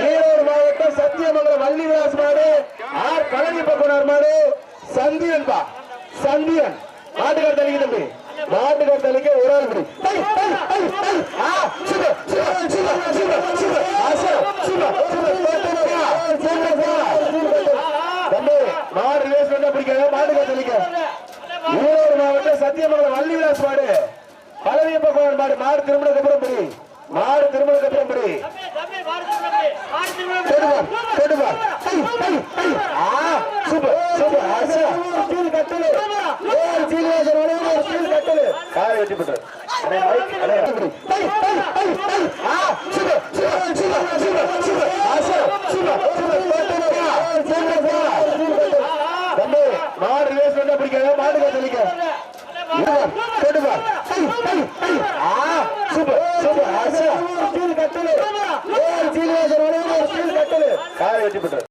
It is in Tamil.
ஈரோடு மாவட்டம் சத்தியமங்கலம் வள்ளி விலாஸ் மாடு ஆர் கழனி பக்குனார் மாடு சந்தியன் பா சந்தியன் மாட்டுக்கார் தலைக்கு தம்பி மாட்டுக்கார் தலைக்கு ஒரு ஆள் படி மாடு ரிவேஸ் பண்ண பிடிக்காத மாட்டுக்கார் தலைக்க ஈரோடு மாவட்டம் சத்தியமங்கலம் வள்ளி விலாஸ் மாடு பழனிய பக்குனார் மாடு மாடு திருமணக்கு அப்புறம் படி மாடு திருமணக்கு அப்புறம் படி மாடு ரிவேஸ் பண்ண பிடிக்காத மாட்டுக்கார் தலைக்க சூப்பர் சூப்பர் கட்டலு வெற்றி பெற்றார்.